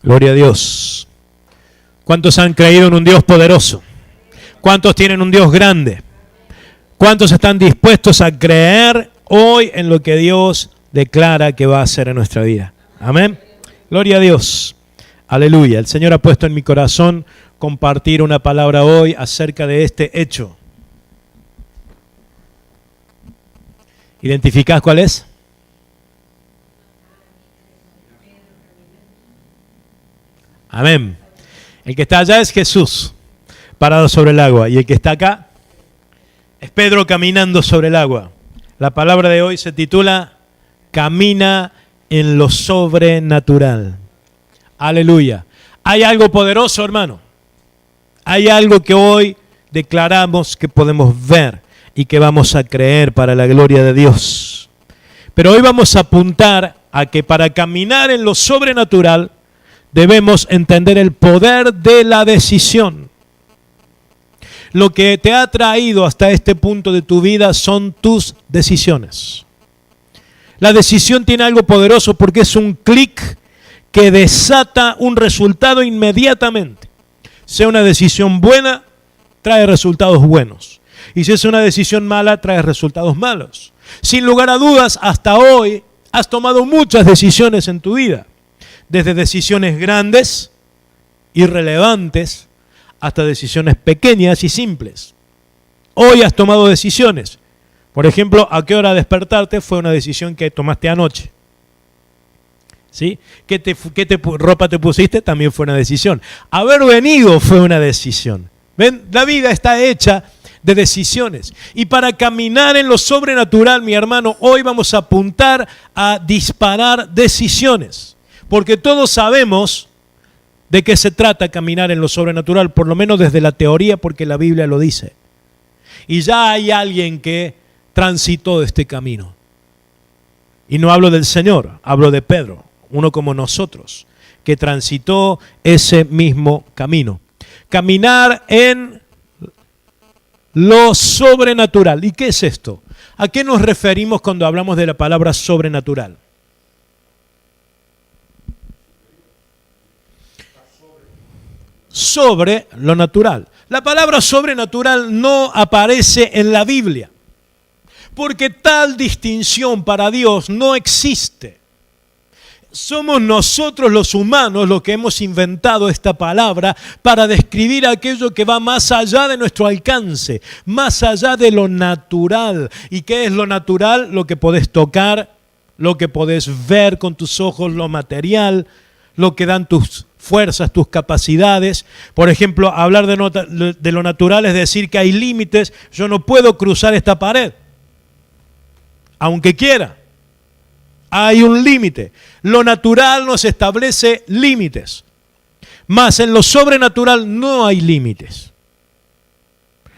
Gloria a Dios. ¿Cuántos han creído en un Dios poderoso? ¿Cuántos tienen un Dios grande? ¿Cuántos están dispuestos a creer hoy en lo que Dios declara que va a hacer en nuestra vida? Amén. Gloria a Dios. Aleluya. El Señor ha puesto en mi corazón compartir una palabra hoy acerca de este hecho. ¿Identificás cuál es? Amén. El que está allá es Jesús, parado sobre el agua. Y el que está acá es Pedro caminando sobre el agua. La palabra de hoy se titula Camina en lo sobrenatural. Aleluya. Hay algo poderoso, hermano. Hay algo que hoy declaramos que podemos ver y que vamos a creer para la gloria de Dios. Pero hoy vamos a apuntar a que para caminar en lo sobrenatural debemos entender el poder de la decisión. Lo que te ha traído hasta este punto de tu vida son tus decisiones. La decisión tiene algo poderoso porque es un clic que desata un resultado inmediatamente. Sea una decisión buena, trae resultados buenos. Y si es una decisión mala, trae resultados malos. Sin lugar a dudas, hasta hoy has tomado muchas decisiones en tu vida. Desde decisiones grandes, irrelevantes, hasta decisiones pequeñas y simples. Hoy has tomado decisiones. Por ejemplo, a qué hora despertarte fue una decisión que tomaste anoche. ¿Sí? ¿Qué ropa te pusiste? También fue una decisión. Haber venido fue una decisión. ¿Ven? La vida está hecha de decisiones. Y para caminar en lo sobrenatural, mi hermano, hoy vamos a apuntar a disparar decisiones. Porque todos sabemos de qué se trata caminar en lo sobrenatural, por lo menos desde la teoría, porque la Biblia lo dice. Y ya hay alguien que transitó este camino. Y no hablo del Señor, hablo de Pedro, uno como nosotros, que transitó ese mismo camino. Caminar en lo sobrenatural. ¿Y qué es esto? ¿A qué nos referimos cuando hablamos de la palabra sobrenatural? Sobre lo natural. La palabra sobrenatural no aparece en la Biblia, porque tal distinción para Dios no existe. Somos nosotros los humanos los que hemos inventado esta palabra para describir aquello que va más allá de nuestro alcance, más allá de lo natural. ¿Y qué es lo natural? Lo que podés tocar, lo que podés ver con tus ojos, lo material, lo que dan tus fuerzas, tus capacidades. Por ejemplo, hablar de lo natural es decir que hay límites. Yo no puedo cruzar esta pared, aunque quiera. Hay un límite. Lo natural nos establece límites. Mas en lo sobrenatural no hay límites.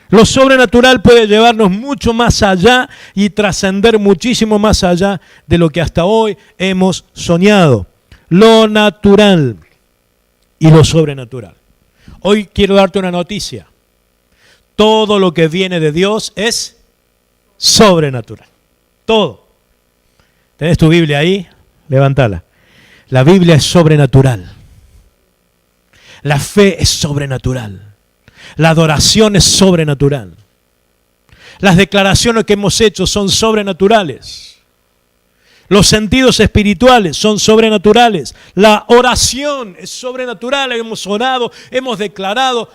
Lo sobrenatural puede llevarnos mucho más allá y trascender muchísimo más allá de lo que hasta hoy hemos soñado. Lo natural y lo sobrenatural. Hoy quiero darte una noticia. Todo lo que viene de Dios es sobrenatural. Todo. ¿Tenés tu Biblia ahí? Levántala. La Biblia es sobrenatural. La fe es sobrenatural. La adoración es sobrenatural. Las declaraciones que hemos hecho son sobrenaturales. Los sentidos espirituales son sobrenaturales. La oración es sobrenatural. Hemos orado, hemos declarado.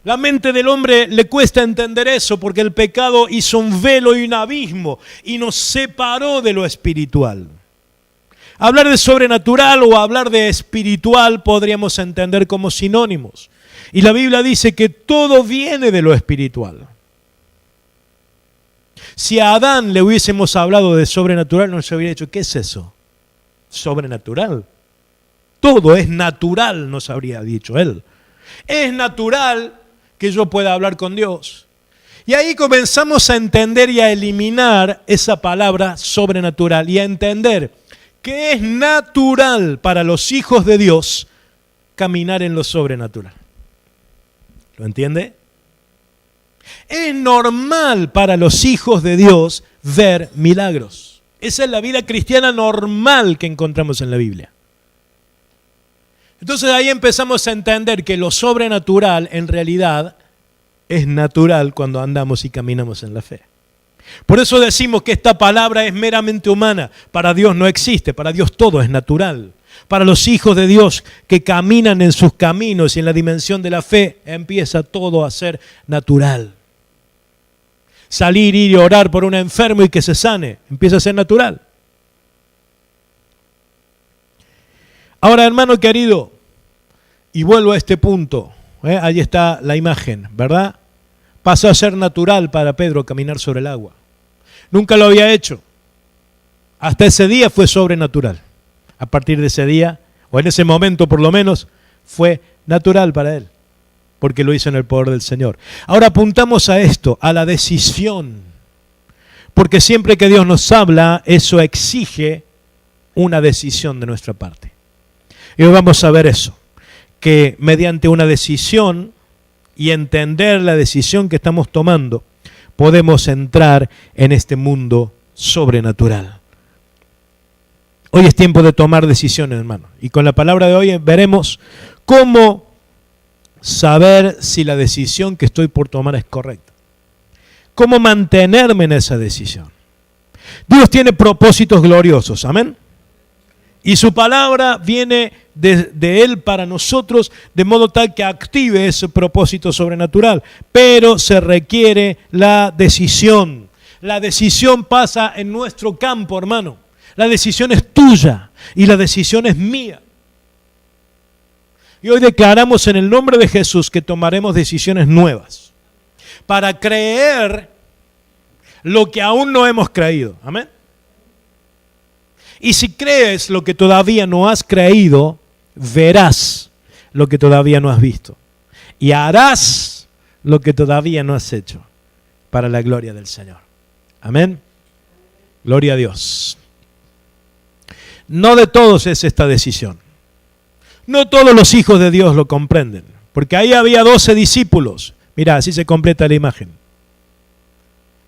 La mente del hombre le cuesta entender eso porque el pecado hizo un velo y un abismo y nos separó de lo espiritual. Hablar de sobrenatural o hablar de espiritual podríamos entender como sinónimos. Y la Biblia dice que todo viene de lo espiritual. Si a Adán le hubiésemos hablado de sobrenatural, nos hubiera dicho, ¿qué es eso? Sobrenatural. Todo es natural, nos habría dicho él. Es natural que yo pueda hablar con Dios. Y ahí comenzamos a entender y a eliminar esa palabra sobrenatural y a entender que es natural para los hijos de Dios caminar en lo sobrenatural. ¿Lo entiende? Es normal para los hijos de Dios ver milagros. Esa es la vida cristiana normal que encontramos en la Biblia. Entonces ahí empezamos a entender que lo sobrenatural en realidad es natural cuando andamos y caminamos en la fe. Por eso decimos que esta palabra es meramente humana. Para Dios no existe, para Dios todo es natural. Para los hijos de Dios que caminan en sus caminos y en la dimensión de la fe, empieza todo a ser natural. Salir, ir y orar por un enfermo y que se sane, empieza a ser natural. Ahora, hermano querido, y vuelvo a este punto, ahí está la imagen, ¿verdad? Pasó a ser natural para Pedro caminar sobre el agua. Nunca lo había hecho. Hasta ese día fue sobrenatural. A partir de ese día, o en ese momento por lo menos, fue natural para él, porque lo hizo en el poder del Señor. Ahora apuntamos a esto, a la decisión, porque siempre que Dios nos habla, eso exige una decisión de nuestra parte. Y hoy vamos a ver eso, que mediante una decisión y entender la decisión que estamos tomando, podemos entrar en este mundo sobrenatural. Hoy es tiempo de tomar decisiones, hermano. Y con la palabra de hoy veremos cómo saber si la decisión que estoy por tomar es correcta. Cómo mantenerme en esa decisión. Dios tiene propósitos gloriosos, amén. Y su palabra viene de Él para nosotros de modo tal que active ese propósito sobrenatural. Pero se requiere la decisión. La decisión pasa en nuestro campo, hermano. La decisión es tuya y la decisión es mía. Y hoy declaramos en el nombre de Jesús que tomaremos decisiones nuevas para creer lo que aún no hemos creído. Amén. Y si crees lo que todavía no has creído, verás lo que todavía no has visto. Y harás lo que todavía no has hecho para la gloria del Señor. Amén. Gloria a Dios. No de todos es esta decisión. No todos los hijos de Dios lo comprenden. Porque ahí había 12 discípulos. Mirá, así se completa la imagen.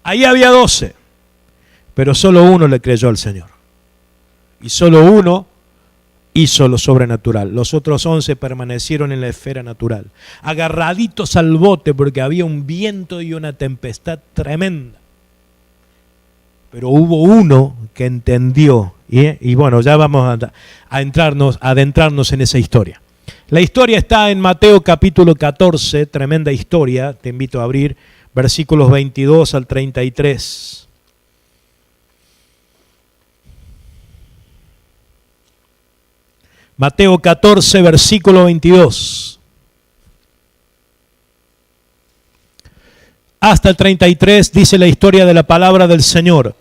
Ahí había 12. Pero solo uno le creyó al Señor. Y solo uno hizo lo sobrenatural. Los otros 11 permanecieron en la esfera natural. Agarraditos al bote porque había un viento y una tempestad tremenda. Pero hubo uno que entendió. Y bueno, ya vamos a adentrarnos en esa historia. La historia está en Mateo capítulo 14, tremenda historia. Te invito a abrir versículos 22 al 33. Mateo 14, versículo 22. Hasta el 33 dice la historia de la palabra del Señor.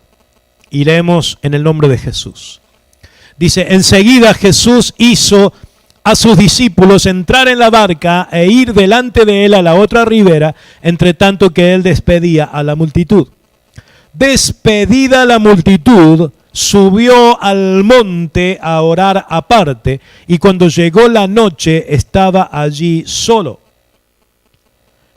Y leemos en el nombre de Jesús. Dice, enseguida Jesús hizo a sus discípulos entrar en la barca e ir delante de él a la otra ribera, entre tanto que él despedía a la multitud. Despedida la multitud, subió al monte a orar aparte, y cuando llegó la noche estaba allí solo.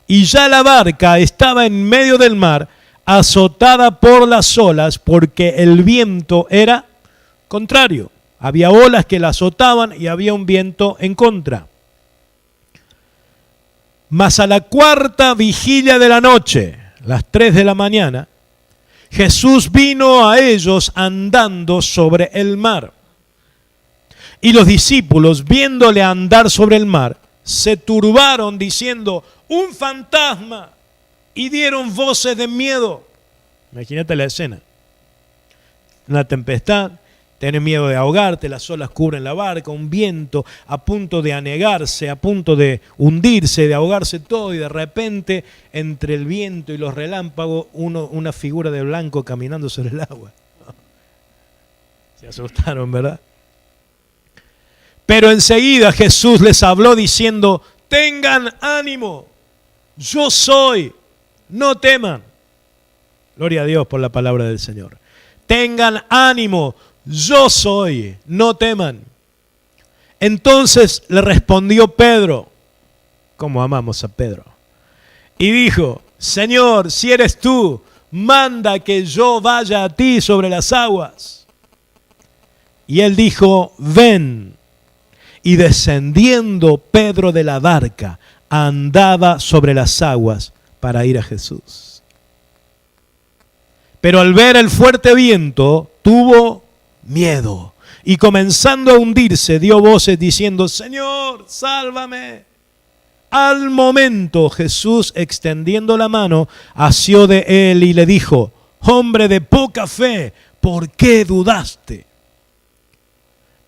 Y ya la barca estaba en medio del mar, azotada por las olas, porque el viento era contrario. Había olas que la azotaban y había un viento en contra. Mas a la cuarta vigilia de la noche, las 3 de la mañana, Jesús vino a ellos andando sobre el mar. Y los discípulos, viéndole andar sobre el mar, se turbaron diciendo, ¡un fantasma! Y dieron voces de miedo. Imagínate la escena. Una tempestad, tenés miedo de ahogarte, las olas cubren la barca, un viento a punto de anegarse, a punto de hundirse, de ahogarse todo, y de repente, entre el viento y los relámpagos, una figura de blanco caminando sobre el agua. Se asustaron, ¿verdad? Pero enseguida Jesús les habló diciendo, tengan ánimo, yo soy. No teman. Gloria a Dios por la palabra del Señor. Tengan ánimo, yo soy, no teman. Entonces le respondió Pedro, como amamos a Pedro, y dijo, Señor, si eres tú, manda que yo vaya a ti sobre las aguas. Y él dijo, ven. Y descendiendo Pedro de la barca, andaba sobre las aguas para ir a Jesús. Pero al ver el fuerte viento, tuvo miedo. Y comenzando a hundirse, dio voces diciendo: Señor, sálvame. Al momento Jesús, extendiendo la mano, asió de él y le dijo: hombre de poca fe, ¿por qué dudaste?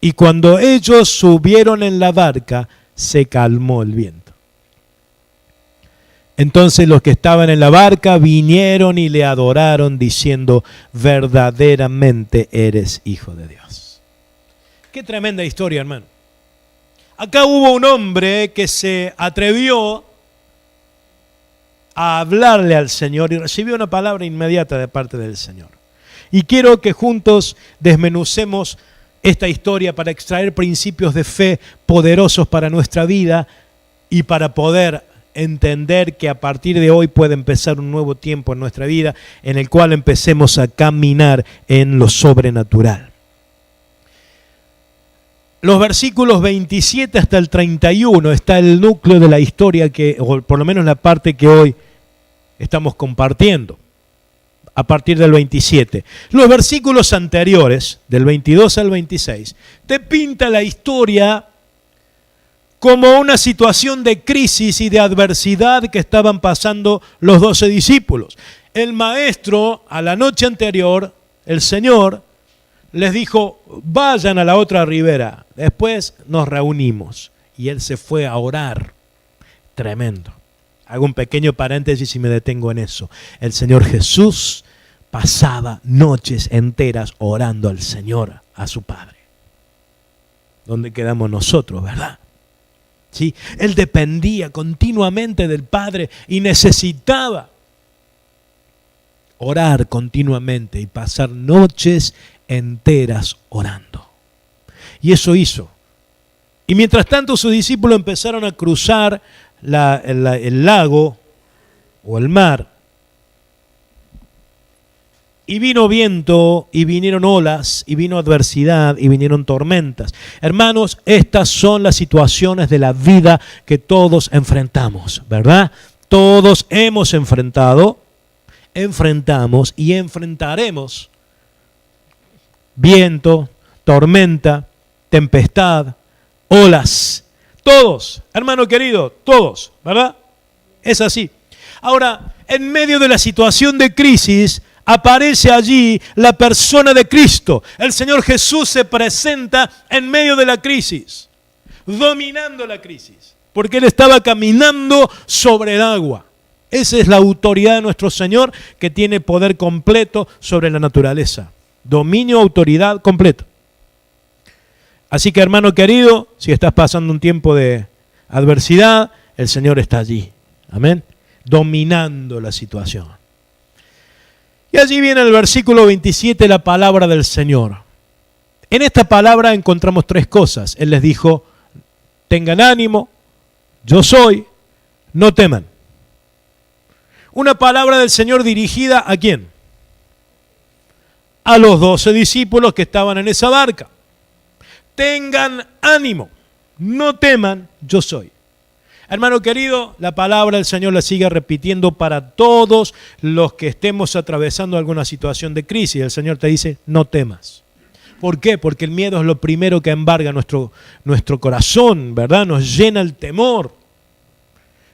Y cuando ellos subieron en la barca, se calmó el viento. Entonces los que estaban en la barca vinieron y le adoraron, diciendo: verdaderamente eres Hijo de Dios. Qué tremenda historia, hermano. Acá hubo un hombre que se atrevió a hablarle al Señor y recibió una palabra inmediata de parte del Señor. Y quiero que juntos desmenucemos esta historia para extraer principios de fe poderosos para nuestra vida y para poder entender que a partir de hoy puede empezar un nuevo tiempo en nuestra vida en el cual empecemos a caminar en lo sobrenatural. Los versículos 27 hasta el 31 está el núcleo de la historia, o por lo menos la parte que hoy estamos compartiendo, a partir del 27. Los versículos anteriores, del 22 al 26, te pinta la historia como una situación de crisis y de adversidad que estaban pasando los 12 discípulos. El maestro, a la noche anterior, el Señor, les dijo: vayan a la otra ribera, después nos reunimos. Y él se fue a orar. Tremendo. Hago un pequeño paréntesis y me detengo en eso. El Señor Jesús pasaba noches enteras orando al Señor, a su Padre. ¿Dónde quedamos nosotros, verdad? ¿Sí? Él dependía continuamente del Padre y necesitaba orar continuamente y pasar noches enteras orando. Y eso hizo. Y mientras tanto sus discípulos empezaron a cruzar el lago o el mar. Y vino viento, y vinieron olas, y vino adversidad, y vinieron tormentas. Hermanos, estas son las situaciones de la vida que todos enfrentamos, ¿verdad? Todos hemos enfrentado, enfrentamos y enfrentaremos viento, tormenta, tempestad, olas. Todos, hermano querido, todos, ¿verdad? Es así. Ahora, en medio de la situación de crisis, aparece allí la persona de Cristo. El Señor Jesús se presenta en medio de la crisis, dominando la crisis, porque Él estaba caminando sobre el agua. Esa es la autoridad de nuestro Señor, que tiene poder completo sobre la naturaleza. Dominio, autoridad completo. Así que, hermano querido, si estás pasando un tiempo de adversidad, el Señor está allí. Amén. Dominando la situación. Y allí viene el versículo 27, la palabra del Señor. En esta palabra encontramos tres cosas. Él les dijo: tengan ánimo, yo soy, no teman. Una palabra del Señor dirigida ¿a quién? A los 12 discípulos que estaban en esa barca. Tengan ánimo, no teman, yo soy. Hermano querido, la palabra del Señor la sigue repitiendo para todos los que estemos atravesando alguna situación de crisis. El Señor te dice: no temas. ¿Por qué? Porque el miedo es lo primero que embarga nuestro corazón, ¿verdad? Nos llena el temor.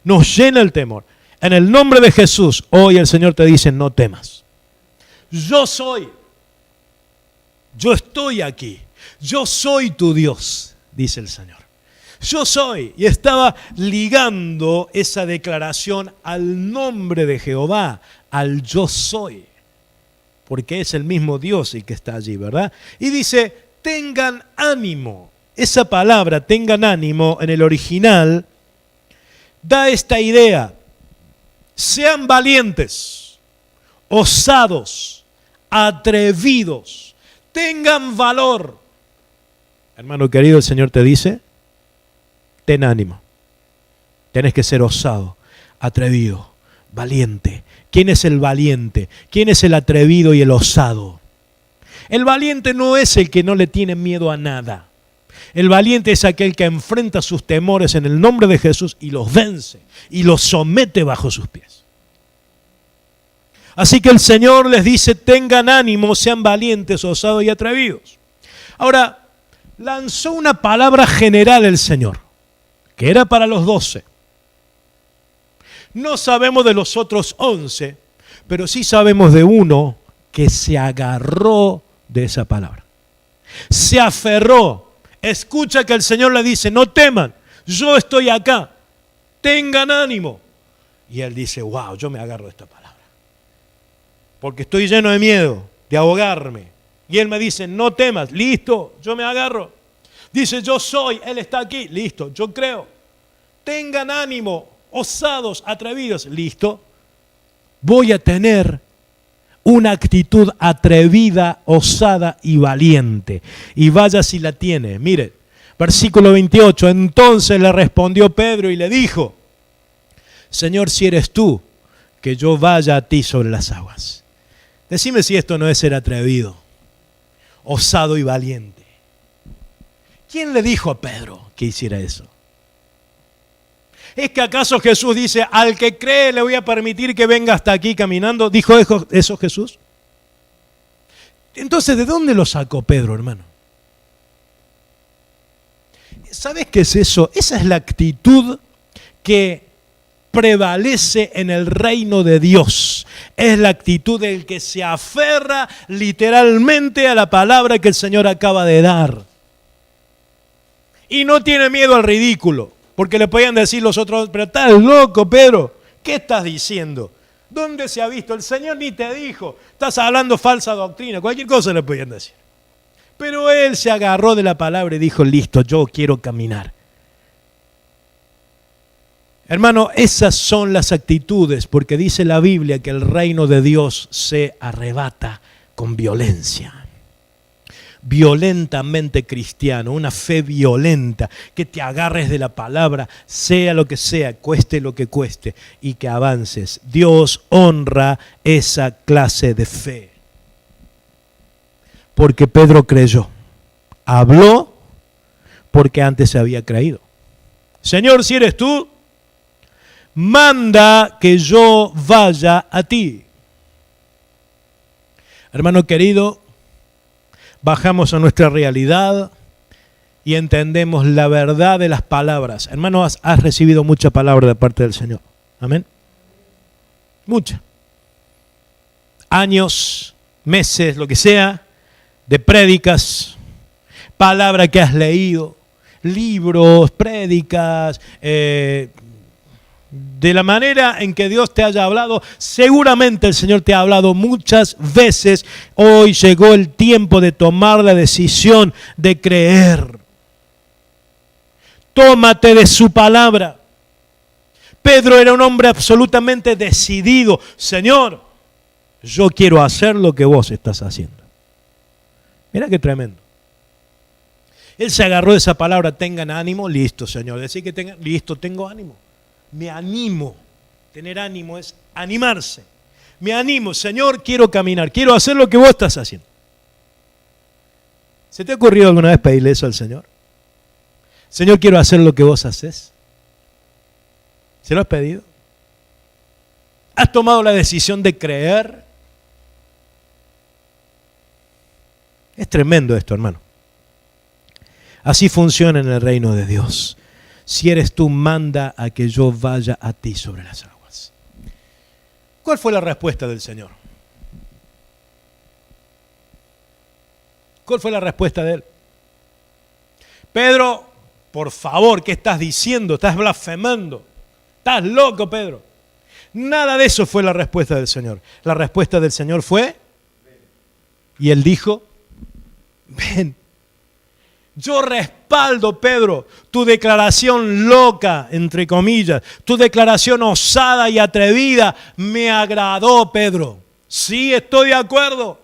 Nos llena el temor. En el nombre de Jesús, hoy el Señor te dice: no temas. Yo soy. Yo estoy aquí. Yo soy tu Dios, dice el Señor. Yo soy. Y estaba ligando esa declaración al nombre de Jehová, al yo soy. Porque es el mismo Dios el que está allí, ¿verdad? Y dice: tengan ánimo. Esa palabra, tengan ánimo, en el original, da esta idea. Sean valientes, osados, atrevidos, tengan valor. Hermano querido, el Señor te dice: ten ánimo. Tienes que ser osado, atrevido, valiente. ¿Quién es el valiente? ¿Quién es el atrevido y el osado? El valiente no es el que no le tiene miedo a nada. El valiente es aquel que enfrenta sus temores en el nombre de Jesús y los vence y los somete bajo sus pies. Así que el Señor les dice, tengan ánimo, sean valientes, osados y atrevidos. Ahora, lanzó una palabra general el Señor, que era para los 12. No sabemos de los otros 11, pero sí sabemos de uno que se agarró de esa palabra. Se aferró. Escucha que el Señor le dice, no teman, yo estoy acá, tengan ánimo. Y él dice, wow, yo me agarro de esta palabra. Porque estoy lleno de miedo, de ahogarme. Y él me dice, no temas, listo, yo me agarro. Dice, yo soy, él está aquí, listo, yo creo. Tengan ánimo, osados, atrevidos, listo. Voy a tener una actitud atrevida, osada y valiente. Y vaya si la tiene. Mire, versículo 28. Entonces le respondió Pedro y le dijo, Señor, si eres tú, que yo vaya a ti sobre las aguas. Decime si esto no es ser atrevido, osado y valiente. ¿Quién le dijo a Pedro que hiciera eso? ¿Es que acaso Jesús dice, al que cree le voy a permitir que venga hasta aquí caminando? ¿Dijo eso Jesús? Entonces, ¿de dónde lo sacó Pedro, hermano? ¿Sabes qué es eso? Esa es la actitud que prevalece en el reino de Dios. Es la actitud del que se aferra literalmente a la palabra que el Señor acaba de dar. Y no tiene miedo al ridículo. Porque le podían decir los otros, pero estás loco, Pedro, ¿qué estás diciendo? ¿Dónde se ha visto? El Señor ni te dijo, estás hablando falsa doctrina, cualquier cosa le podían decir. Pero él se agarró de la palabra y dijo, listo, yo quiero caminar. Hermano, esas son las actitudes, porque dice la Biblia que el reino de Dios se arrebata con violencia. Violentamente cristiano, una fe violenta, que te agarres de la palabra, sea lo que sea, cueste lo que cueste, y que avances. Dios honra esa clase de fe. Porque Pedro creyó, habló porque antes se había creído. Señor, si eres tú, manda que yo vaya a ti. Hermano querido, bajamos a nuestra realidad y entendemos la verdad de las palabras. Hermano, has recibido mucha palabra de parte del Señor. Amén. Mucha. Años, meses, lo que sea, de prédicas, palabra que has leído, libros, prédicas, de la manera en que Dios te haya hablado, seguramente el Señor te ha hablado muchas veces. Hoy llegó el tiempo de tomar la decisión de creer. Tómate de su palabra. Pedro era un hombre absolutamente decidido. Señor, yo quiero hacer lo que vos estás haciendo. Mira qué tremendo. Él se agarró de esa palabra, tengan ánimo, listo, Señor. Decir que tengan, listo, tengo ánimo. Me animo. Tener ánimo es animarse. Me animo, Señor, quiero caminar, quiero hacer lo que vos estás haciendo. ¿Se te ha ocurrido alguna vez pedirle eso al Señor? Señor, quiero hacer lo que vos haces. ¿Se lo has pedido? ¿Has tomado la decisión de creer? Es tremendo esto, hermano. Así funciona en el reino de Dios. Si eres tú, manda a que yo vaya a ti sobre las aguas. ¿Cuál fue la respuesta del Señor? ¿Cuál fue la respuesta de él? Pedro, por favor, ¿qué estás diciendo? Estás blasfemando. Estás loco, Pedro. Nada de eso fue la respuesta del Señor. La respuesta del Señor fue, y él dijo, ven. Yo respaldo, Pedro, tu declaración loca, entre comillas, tu declaración osada y atrevida. Me agradó, Pedro. Sí, estoy de acuerdo.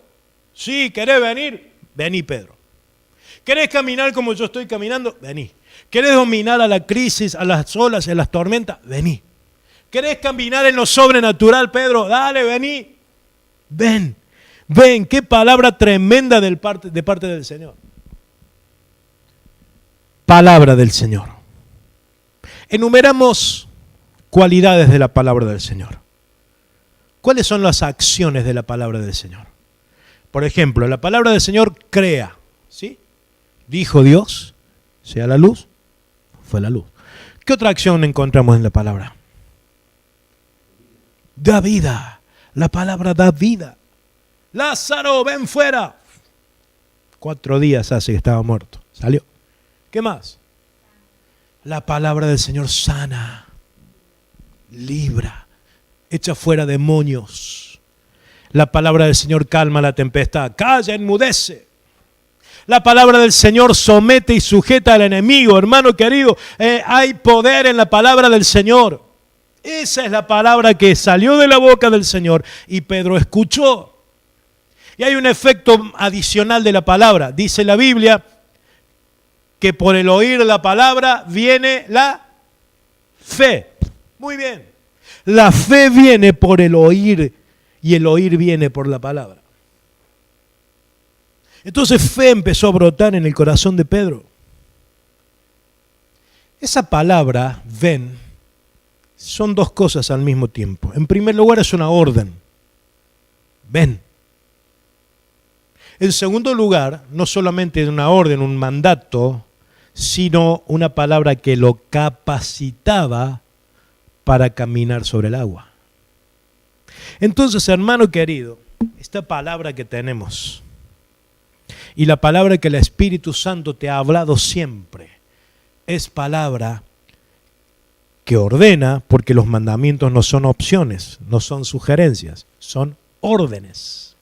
Sí, ¿querés venir? Vení, Pedro. ¿Querés caminar como yo estoy caminando? Vení. ¿Querés dominar a la crisis, a las olas, a las tormentas? Vení. ¿Querés caminar en lo sobrenatural, Pedro? Dale, vení. Ven, ven. Qué palabra tremenda de parte del Señor. palabra del Señor. Enumeramos cualidades de la palabra del Señor. ¿Cuáles son las acciones de la palabra del Señor? Por ejemplo, la palabra del Señor crea, ¿sí? Dijo Dios, sea la luz, fue la luz. ¿Qué otra acción encontramos en la palabra? Da vida. La palabra da vida. Lázaro, ven fuera. 4 días hace que estaba muerto. Salió. ¿Qué más? La palabra del Señor sana, libra, echa fuera demonios. La palabra del Señor calma la tempestad. Calla, enmudece. La palabra del Señor somete y sujeta al enemigo. Hermano querido, hay poder en la palabra del Señor. Esa es la palabra que salió de la boca del Señor y Pedro escuchó. Y hay un efecto adicional de la palabra. Dice la Biblia que por el oír la palabra viene la fe. Muy bien. La fe viene por el oír y el oír viene por la palabra. Entonces fe empezó a brotar en el corazón de Pedro. Esa palabra, ven, son 2 cosas al mismo tiempo. En primer lugar es una orden. Ven. En segundo lugar, no solamente es una orden, un mandato, sino una palabra que lo capacitaba para caminar sobre el agua. Entonces, hermano querido, esta palabra que tenemos y la palabra que el Espíritu Santo te ha hablado siempre es palabra que ordena, porque los mandamientos no son opciones, no son sugerencias, son órdenes.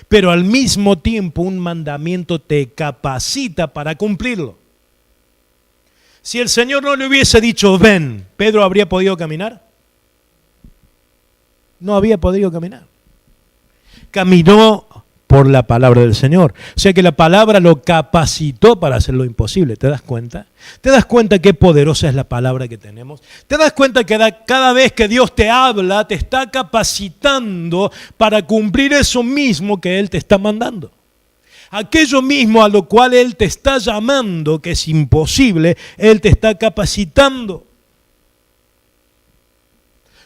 Pero al mismo tiempo un mandamiento te capacita para cumplirlo. Si el Señor no le hubiese dicho ven, ¿Pedro habría podido caminar? No había podido caminar. Caminó por la palabra del Señor. O sea que la palabra lo capacitó para hacer lo imposible. ¿Te das cuenta? ¿Te das cuenta qué poderosa es la palabra que tenemos? ¿Te das cuenta que cada vez que Dios te habla, te está capacitando para cumplir eso mismo que Él te está mandando? Aquello mismo a lo cual Él te está llamando, que es imposible, Él te está capacitando.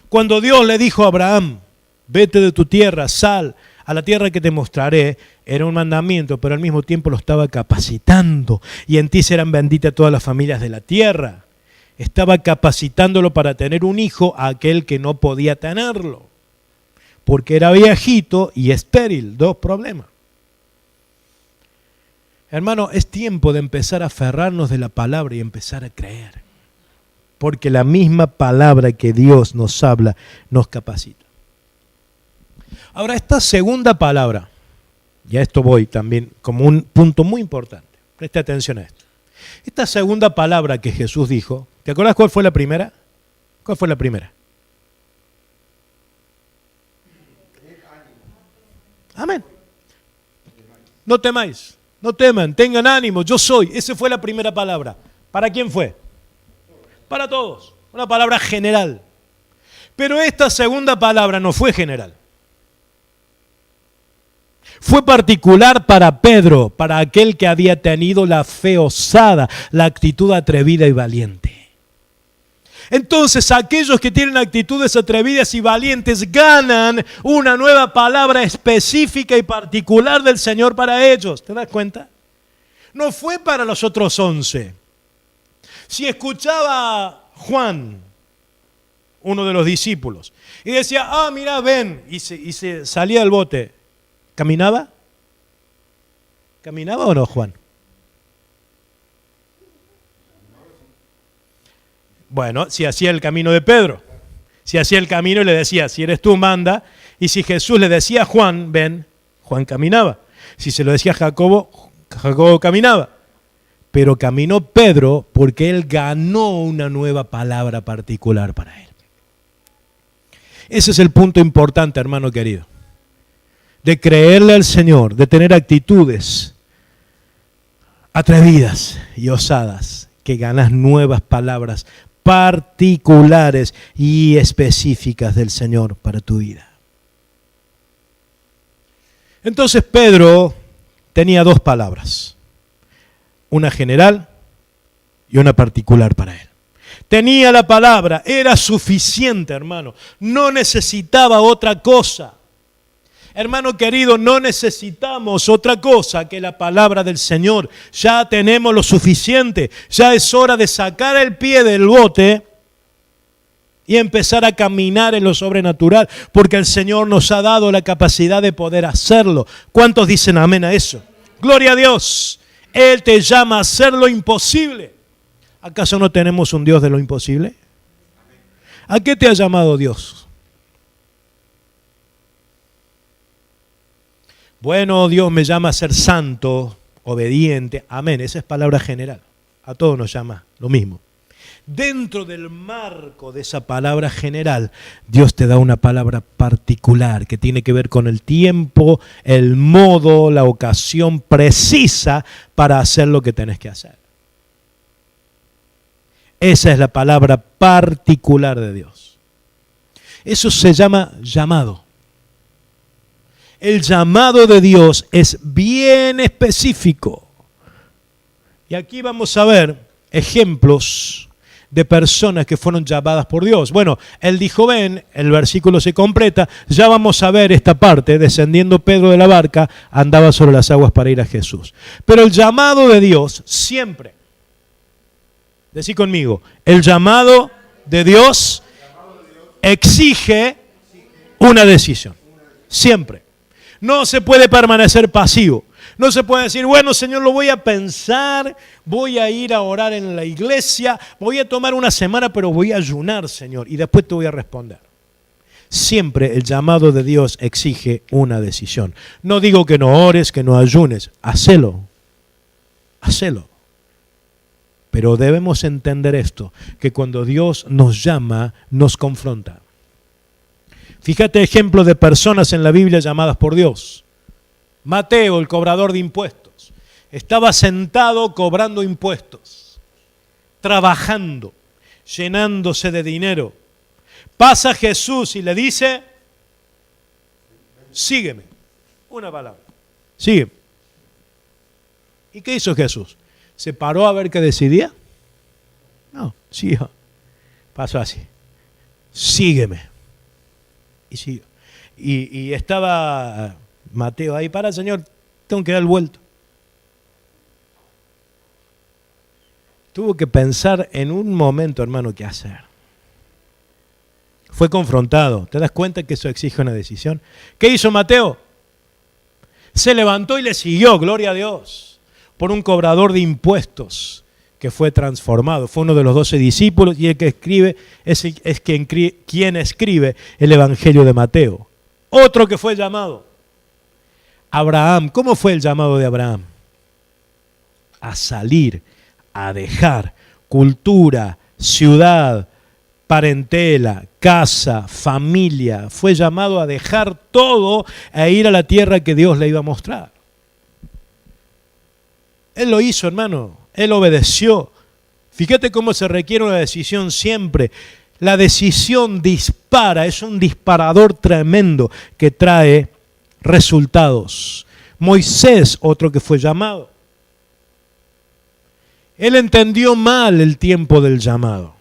Cuando Dios le dijo a Abraham, vete de tu tierra, sal a la tierra que te mostraré, era un mandamiento, pero al mismo tiempo lo estaba capacitando. Y en ti serán benditas todas las familias de la tierra. Estaba capacitándolo para tener un hijo a aquel que no podía tenerlo, porque era viejito y estéril, 2 problemas. Hermano, es tiempo de empezar a aferrarnos de la palabra y empezar a creer, porque la misma palabra que Dios nos habla nos capacita. Ahora, esta segunda palabra, y a esto voy también como un punto muy importante, preste atención a esto. Esta segunda palabra que Jesús dijo, ¿te acuerdas cuál fue la primera? ¿Cuál fue la primera? Amén. No temáis, no teman, tengan ánimo, yo soy. Esa fue la primera palabra. ¿Para quién fue? Para todos. Una palabra general. Pero esta segunda palabra no fue general. Fue particular para Pedro, para aquel que había tenido la fe osada, la actitud atrevida y valiente. Entonces, aquellos que tienen actitudes atrevidas y valientes ganan una nueva palabra específica y particular del Señor para ellos. ¿Te das cuenta? No fue para los otros 11. Si escuchaba Juan, uno de los discípulos, y decía, mira, ven, y se salía del bote, ¿caminaba? ¿Caminaba o no, Juan? Bueno, si hacía el camino de Pedro, si hacía el camino y le decía, si eres tú, manda, y si Jesús le decía a Juan, ven, Juan caminaba. Si se lo decía a Jacobo, Jacobo caminaba. Pero caminó Pedro porque él ganó una nueva palabra particular para él. Ese es el punto importante, hermano querido. De creerle al Señor, de tener actitudes atrevidas y osadas, que ganas nuevas palabras particulares y específicas del Señor para tu vida. Entonces Pedro tenía 2 palabras, una general y una particular para él. Tenía la palabra, era suficiente, hermano. No necesitaba otra cosa. Hermano querido, no necesitamos otra cosa que la palabra del Señor. Ya tenemos lo suficiente. Ya es hora de sacar el pie del bote y empezar a caminar en lo sobrenatural, porque el Señor nos ha dado la capacidad de poder hacerlo. ¿Cuántos dicen amén a eso? Gloria a Dios. Él te llama a hacer lo imposible. ¿Acaso no tenemos un Dios de lo imposible? ¿A qué te ha llamado Dios? Bueno, Dios me llama a ser santo, obediente. Amén, esa es palabra general. A todos nos llama lo mismo. Dentro del marco de esa palabra general, Dios te da una palabra particular que tiene que ver con el tiempo, el modo, la ocasión precisa para hacer lo que tenés que hacer. Esa es la palabra particular de Dios. Eso se llama llamado. El llamado de Dios es bien específico. Y aquí vamos a ver ejemplos de personas que fueron llamadas por Dios. Bueno, él dijo, ven, el versículo se completa, ya vamos a ver esta parte, descendiendo Pedro de la barca, andaba sobre las aguas para ir a Jesús. Pero el llamado de Dios siempre, decí conmigo, el llamado de Dios exige una decisión, siempre. No se puede permanecer pasivo. No se puede decir, bueno, Señor, lo voy a pensar, voy a ir a orar en la iglesia, voy a tomar una semana, pero voy a ayunar, Señor, y después te voy a responder. Siempre el llamado de Dios exige una decisión. No digo que no ores, que no ayunes, hacelo. Pero debemos entender esto, que cuando Dios nos llama, nos confronta. Fíjate ejemplos de personas en la Biblia llamadas por Dios. Mateo, el cobrador de impuestos, estaba sentado cobrando impuestos, trabajando, llenándose de dinero. Pasa Jesús y le dice, sígueme. Una palabra, sígueme. ¿Y qué hizo Jesús? ¿Se paró a ver qué decidía? No, siguió. Pasó así, sígueme. Y siguió. Y estaba Mateo ahí, para Señor, tengo que dar el vuelto. Tuvo que pensar en un momento, hermano, qué hacer. Fue confrontado. ¿Te das cuenta que eso exige una decisión? ¿Qué hizo Mateo? Se levantó y le siguió, gloria a Dios, por un cobrador de impuestos que fue transformado. Fue uno de los 12 discípulos y el que escribe es quien escribe el Evangelio de Mateo. Otro que fue llamado, Abraham. ¿Cómo fue el llamado de Abraham? A salir, a dejar cultura, ciudad, parentela, casa, familia. Fue llamado a dejar todo e ir a la tierra que Dios le iba a mostrar. Él lo hizo, hermano. Él obedeció. Fíjate cómo se requiere una decisión siempre. La decisión dispara, es un disparador tremendo que trae resultados. Moisés, otro que fue llamado. Él entendió mal el tiempo del llamado,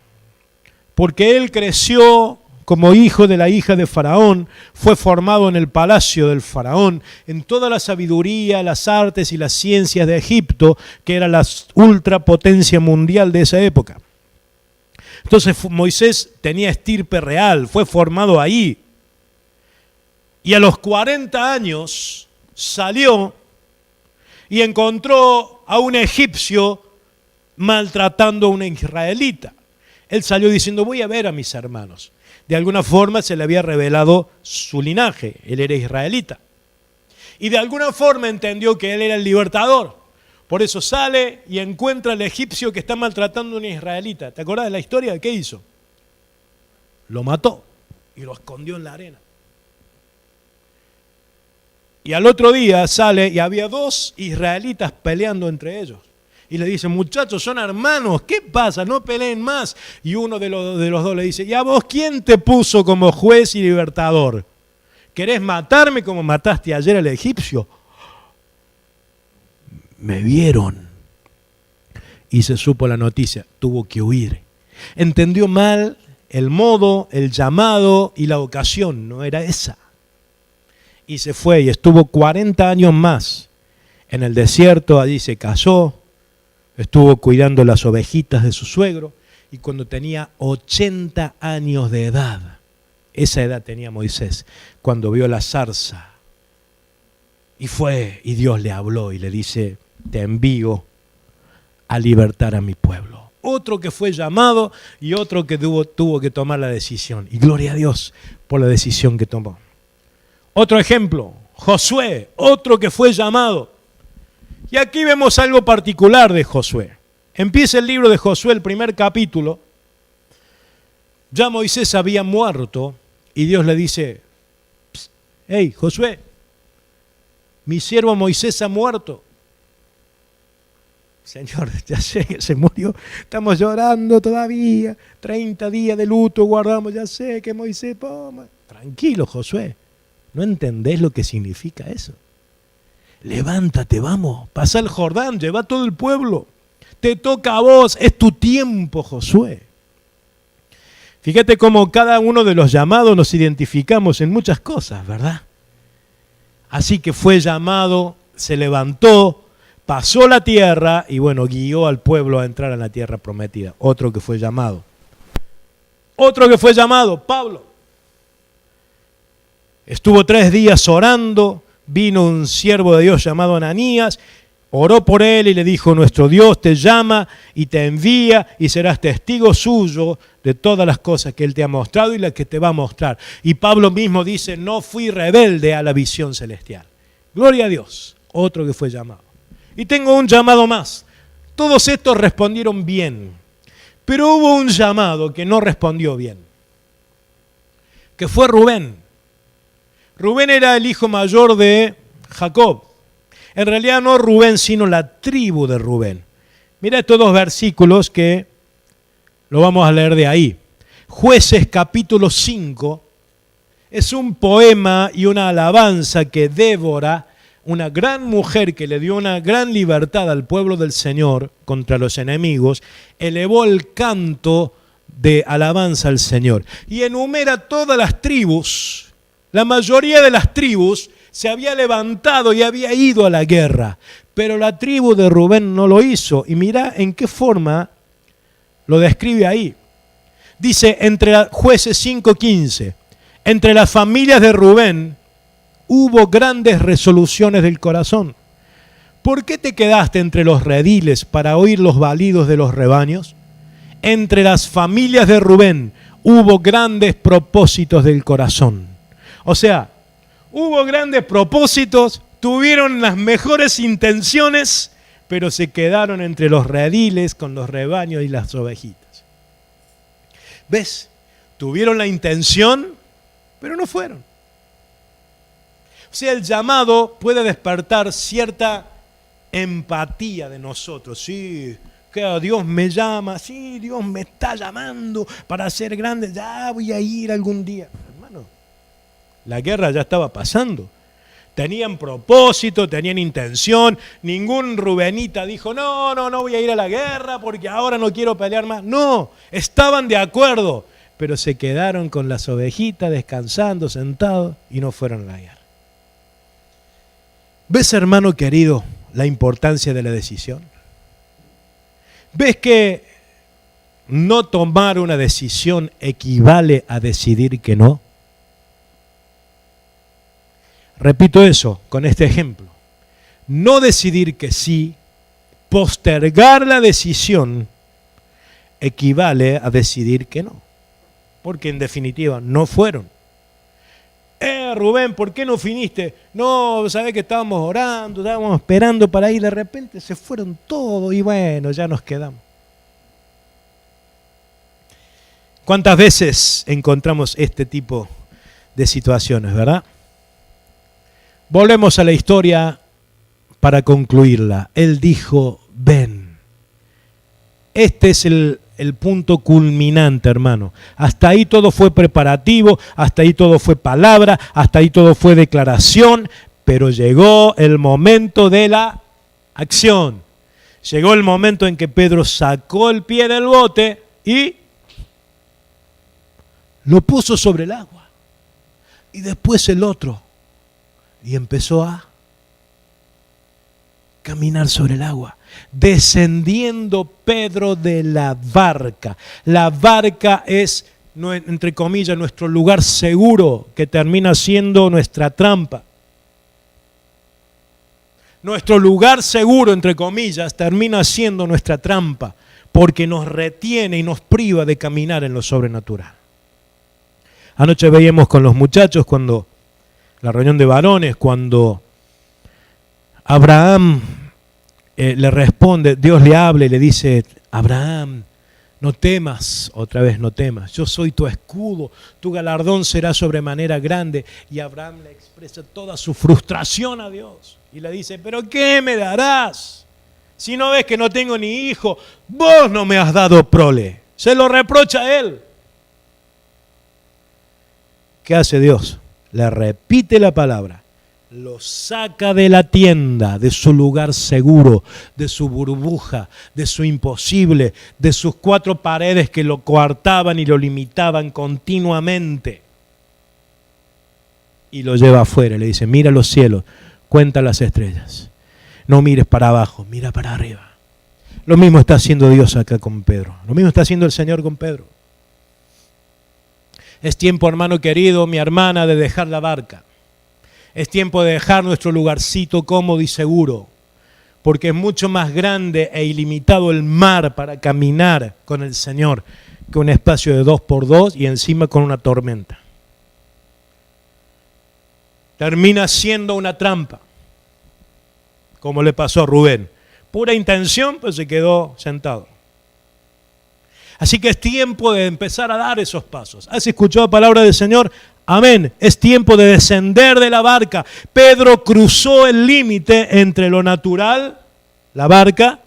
porque él creció como hijo de la hija de Faraón, fue formado en el palacio del Faraón, en toda la sabiduría, las artes y las ciencias de Egipto, que era la ultrapotencia mundial de esa época. Entonces Moisés tenía estirpe real, fue formado ahí. Y a los 40 años salió y encontró a un egipcio maltratando a una israelita. Él salió diciendo, voy a ver a mis hermanos. De alguna forma se le había revelado su linaje, él era israelita. Y de alguna forma entendió que él era el libertador. Por eso sale y encuentra al egipcio que está maltratando a una israelita. ¿Te acordás de la historia? ¿Qué hizo? Lo mató y lo escondió en la arena. Y al otro día sale y había 2 israelitas peleando entre ellos. Y le dicen, muchachos, son hermanos, ¿qué pasa? No peleen más. Y uno de los dos le dice, ¿y a vos quién te puso como juez y libertador? ¿Querés matarme como mataste ayer al egipcio? Me vieron y se supo la noticia, tuvo que huir. Entendió mal el modo, el llamado y la ocasión, no era esa. Y se fue y estuvo 40 años más en el desierto, allí se casó, estuvo cuidando las ovejitas de su suegro, y cuando tenía 80 años de edad, esa edad tenía Moisés, cuando vio la zarza, y fue, y Dios le habló y le dice, te envío a libertar a mi pueblo. Otro que fue llamado y otro que tuvo que tomar la decisión. Y gloria a Dios por la decisión que tomó. Otro ejemplo, Josué, otro que fue llamado. Y aquí vemos algo particular de Josué. Empieza el libro de Josué, el primer capítulo. Ya Moisés había muerto y Dios le dice, hey, Josué, mi siervo Moisés ha muerto. Señor, ya sé que se murió, estamos llorando todavía, 30 días de luto guardamos, ya sé que Moisés... Tranquilo, Josué, ¿no entendés lo que significa eso? Levántate, vamos, pasa el Jordán, lleva a todo el pueblo, te toca a vos, es tu tiempo, Josué. Fíjate cómo cada uno de los llamados nos identificamos en muchas cosas, ¿verdad? Así que fue llamado, se levantó, pasó la tierra y bueno, guió al pueblo a entrar a la tierra prometida. Otro que fue llamado. Otro que fue llamado, Pablo. Estuvo 3 días orando, vino un siervo de Dios llamado Ananías, oró por él y le dijo, nuestro Dios te llama y te envía y serás testigo suyo de todas las cosas que él te ha mostrado y las que te va a mostrar. Y Pablo mismo dice, no fui rebelde a la visión celestial. Gloria a Dios, otro que fue llamado. Y tengo un llamado más. Todos estos respondieron bien, pero hubo un llamado que no respondió bien, que fue Rubén. Rubén era el hijo mayor de Jacob. En realidad no Rubén, sino la tribu de Rubén. Mira estos 2 versículos que lo vamos a leer de ahí. Jueces capítulo 5 es un poema y una alabanza que Débora, una gran mujer que le dio una gran libertad al pueblo del Señor contra los enemigos, elevó el canto de alabanza al Señor. Y enumera todas las tribus. La mayoría de las tribus se había levantado y había ido a la guerra, pero la tribu de Rubén no lo hizo. Y mira en qué forma lo describe ahí. Dice, entre Jueces 5:15, entre las familias de Rubén hubo grandes resoluciones del corazón. ¿Por qué te quedaste entre los rediles para oír los balidos de los rebaños? Entre las familias de Rubén hubo grandes propósitos del corazón. O sea, hubo grandes propósitos, tuvieron las mejores intenciones, pero se quedaron entre los rediles con los rebaños y las ovejitas. ¿Ves? Tuvieron la intención, pero no fueron. O sea, el llamado puede despertar cierta empatía de nosotros. Sí, que Dios me llama, sí, Dios me está llamando para ser grande, ya voy a ir algún día. Hermano, la guerra ya estaba pasando. Tenían propósito, tenían intención. Ningún rubenita dijo, no voy a ir a la guerra porque ahora no quiero pelear más. No, estaban de acuerdo, pero se quedaron con las ovejitas descansando, sentados y no fueron a la guerra. ¿Ves, hermano querido, la importancia de la decisión? ¿Ves que no tomar una decisión equivale a decidir que no? Repito eso con este ejemplo. No decidir que sí, postergar la decisión, equivale a decidir que no. Porque en definitiva no fueron. Rubén, ¿por qué no viniste? No, sabés que estábamos orando, estábamos esperando para ir, de repente se fueron todos y bueno, ya nos quedamos. ¿Cuántas veces encontramos este tipo de situaciones, verdad? Volvemos a la historia para concluirla. Él dijo, ven. Este es el punto culminante, hermano. Hasta ahí todo fue preparativo, hasta ahí todo fue palabra, hasta ahí todo fue declaración, pero llegó el momento de la acción. Llegó el momento en que Pedro sacó el pie del bote y lo puso sobre el agua. Y después el otro. Y empezó a caminar sobre el agua. Descendiendo Pedro de la barca. La barca es, entre comillas, nuestro lugar seguro, que termina siendo nuestra trampa. Nuestro lugar seguro, entre comillas, termina siendo nuestra trampa, porque nos retiene y nos priva de caminar en lo sobrenatural. Anoche veíamos con los muchachos, cuando la reunión de varones, cuando Abraham le responde, Dios le habla y le dice, Abraham, no temas, otra vez no temas, yo soy tu escudo, tu galardón será sobremanera grande. Y Abraham le expresa toda su frustración a Dios y le dice, pero ¿qué me darás? Si no ves que no tengo ni hijo, vos no me has dado prole. Se lo reprocha a él. ¿Qué hace Dios? Le repite la palabra. Lo saca de la tienda, de su lugar seguro, de su burbuja, de su imposible, de sus 4 paredes que lo coartaban y lo limitaban continuamente. Y lo lleva afuera, le dice, mira los cielos, cuenta las estrellas. No mires para abajo, mira para arriba. Lo mismo está haciendo Dios acá con Pedro. Lo mismo está haciendo el Señor con Pedro. Es tiempo, hermano querido, mi hermana, de dejar la barca. Es tiempo de dejar nuestro lugarcito cómodo y seguro, porque es mucho más grande e ilimitado el mar para caminar con el Señor que un espacio de 2x2 y encima con una tormenta. Termina siendo una trampa, como le pasó a Rubén. Pura intención, pues se quedó sentado. Así que es tiempo de empezar a dar esos pasos. ¿Has escuchado la palabra del Señor? Amén. Es tiempo de descender de la barca. Pedro cruzó el límite entre lo natural, la barca,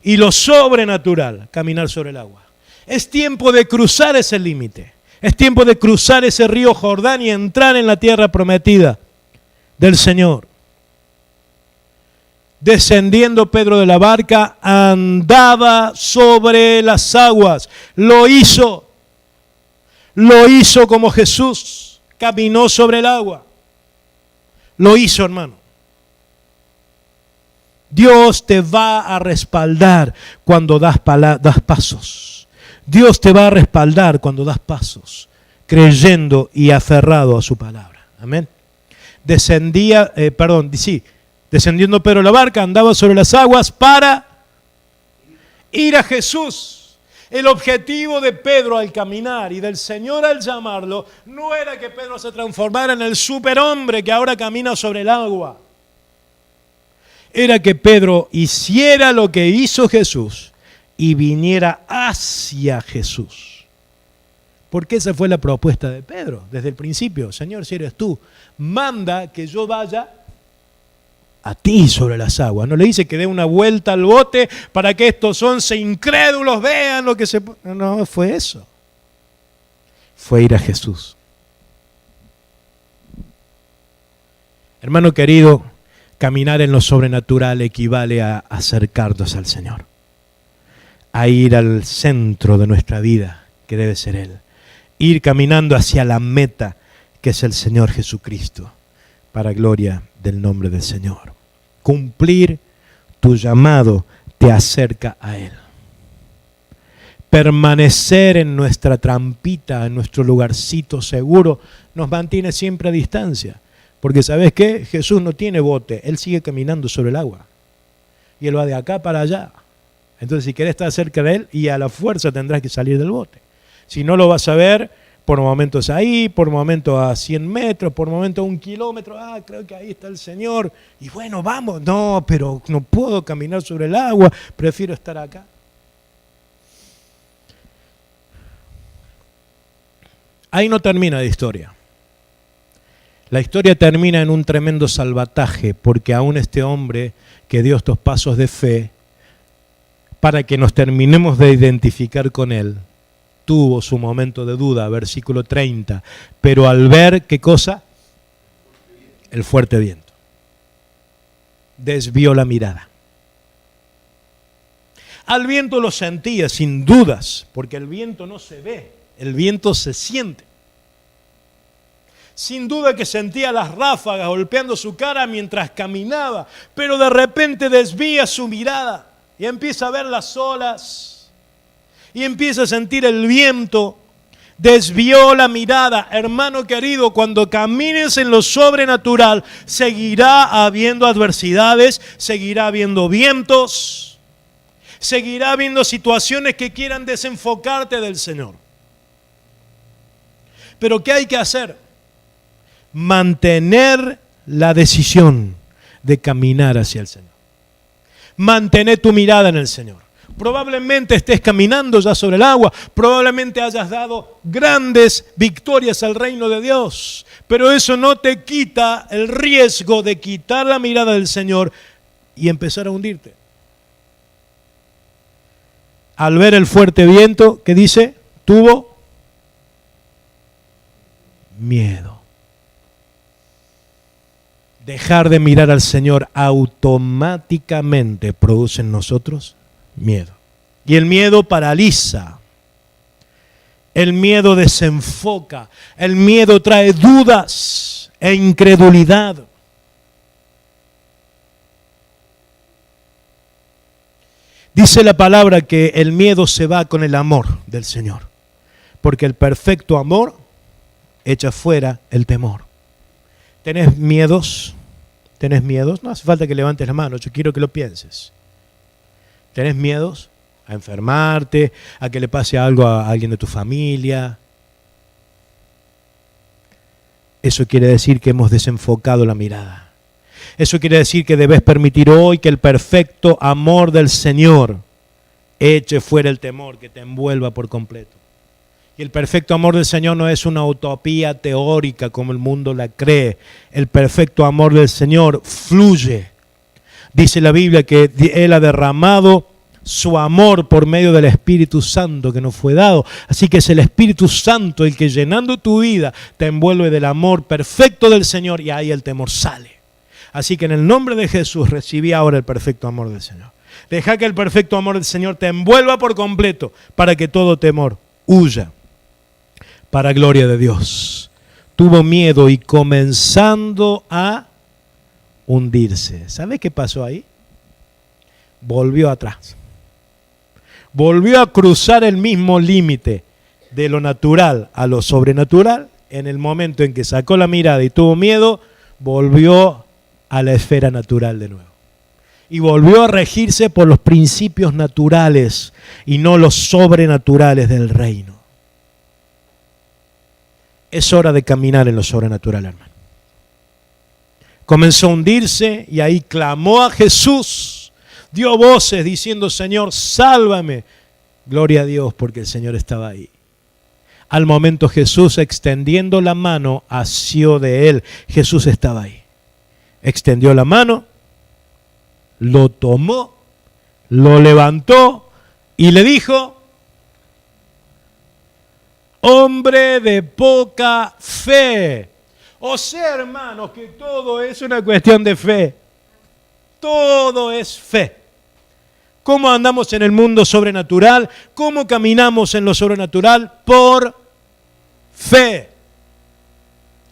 y lo sobrenatural, caminar sobre el agua. Es tiempo de cruzar ese límite. Es tiempo de cruzar ese río Jordán y entrar en la tierra prometida del Señor. Descendiendo Pedro de la barca, andaba sobre las aguas. Lo hizo como Jesús, caminó sobre el agua. Lo hizo, hermano. Dios te va a respaldar cuando das pasos. Dios te va a respaldar cuando das pasos, creyendo y aferrado a su palabra. Amén. Descendiendo Pedro de la barca, andaba sobre las aguas para ir a Jesús. El objetivo de Pedro al caminar y del Señor al llamarlo no era que Pedro se transformara en el superhombre que ahora camina sobre el agua. Era que Pedro hiciera lo que hizo Jesús y viniera hacia Jesús. Porque esa fue la propuesta de Pedro desde el principio. Señor, si eres tú, manda que yo vaya a ti sobre las aguas. No le dice que dé una vuelta al bote para que estos 11 incrédulos vean lo que se... No, fue eso. Fue ir a Jesús. Hermano querido, caminar en lo sobrenatural equivale a acercarnos al Señor. A ir al centro de nuestra vida, que debe ser Él. Ir caminando hacia la meta, que es el Señor Jesucristo, para gloria del nombre del Señor. Cumplir tu llamado te acerca a Él. Permanecer en nuestra trampita, en nuestro lugarcito seguro, nos mantiene siempre a distancia. Porque ¿sabes qué? Jesús no tiene bote, Él sigue caminando sobre el agua. Y Él va de acá para allá. Entonces si querés estar cerca de Él, y a la fuerza tendrás que salir del bote. Si no lo vas a ver, por momentos ahí, por momentos a 100 metros, por momentos a 1 kilómetro. Creo que ahí está el Señor. Y bueno, vamos. No, pero no puedo caminar sobre el agua. Prefiero estar acá. Ahí no termina la historia. La historia termina en un tremendo salvataje, porque aún este hombre que dio estos pasos de fe, para que nos terminemos de identificar con él, tuvo su momento de duda, versículo 30, pero al ver, ¿qué cosa? El fuerte viento. Desvió la mirada. Al viento lo sentía, sin dudas, porque el viento no se ve, el viento se siente. Sin duda que sentía las ráfagas golpeando su cara mientras caminaba, pero de repente desvía su mirada y empieza a ver las olas y empieza a sentir el viento. Desvió la mirada. Hermano querido, cuando camines en lo sobrenatural, seguirá habiendo adversidades, seguirá habiendo vientos, seguirá habiendo situaciones que quieran desenfocarte del Señor. Pero ¿qué hay que hacer? Mantener la decisión de caminar hacia el Señor. Mantener tu mirada en el Señor. Probablemente estés caminando ya sobre el agua, probablemente hayas dado grandes victorias al reino de Dios, pero eso no te quita el riesgo de quitar la mirada del Señor y empezar a hundirte. Al ver el fuerte viento, ¿qué dice? Tuvo miedo. Dejar de mirar al Señor automáticamente produce en nosotros miedo. Y el miedo paraliza. El miedo desenfoca. El miedo trae dudas e incredulidad. Dice la palabra que el miedo se va con el amor del Señor. Porque el perfecto amor echa fuera el temor. ¿Tenés miedos? ¿Tenés miedos? No hace falta que levantes la mano, yo quiero que lo pienses. ¿Tenés miedos? A enfermarte, a que le pase algo a alguien de tu familia. Eso quiere decir que hemos desenfocado la mirada. Eso quiere decir que debes permitir hoy que el perfecto amor del Señor eche fuera el temor, que te envuelva por completo. Y el perfecto amor del Señor no es una utopía teórica como el mundo la cree. El perfecto amor del Señor fluye. Dice la Biblia que Él ha derramado su amor por medio del Espíritu Santo que nos fue dado. Así que es el Espíritu Santo el que llenando tu vida te envuelve del amor perfecto del Señor y ahí el temor sale. Así que en el nombre de Jesús recibí ahora el perfecto amor del Señor. Deja que el perfecto amor del Señor te envuelva por completo para que todo temor huya. Para gloria de Dios. Tuvo miedo y comenzando a hundirse. ¿Sabe qué pasó ahí? Volvió atrás. Volvió a cruzar el mismo límite de lo natural a lo sobrenatural. En el momento en que sacó la mirada y tuvo miedo, volvió a la esfera natural de nuevo. Y volvió a regirse por los principios naturales y no los sobrenaturales del reino. Es hora de caminar en lo sobrenatural, hermano. Comenzó a hundirse y ahí clamó a Jesús. Dio voces diciendo, Señor, sálvame. Gloria a Dios porque el Señor estaba ahí. Al momento Jesús, extendiendo la mano, asió de él. Jesús estaba ahí. Extendió la mano, lo tomó, lo levantó y le dijo, hombre de poca fe. O sea, hermanos, que todo es una cuestión de fe. Todo es fe. ¿Cómo andamos en el mundo sobrenatural? ¿Cómo caminamos en lo sobrenatural? Por fe.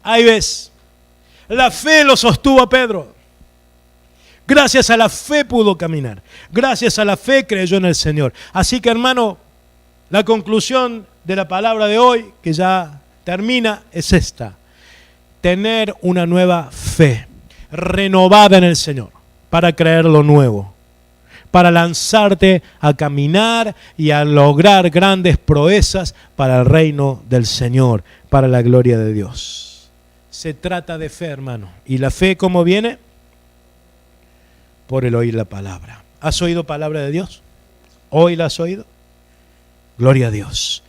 Ahí ves. La fe lo sostuvo a Pedro. Gracias a la fe pudo caminar. Gracias a la fe creyó en el Señor. Así que, hermano, la conclusión de la palabra de hoy, que ya termina, es esta. Tener una nueva fe, renovada en el Señor, para creer lo nuevo, para lanzarte a caminar y a lograr grandes proezas para el reino del Señor, para la gloria de Dios. Se trata de fe, hermano. ¿Y la fe cómo viene? Por el oír la palabra. ¿Has oído palabra de Dios? ¿Hoy la has oído? Gloria a Dios.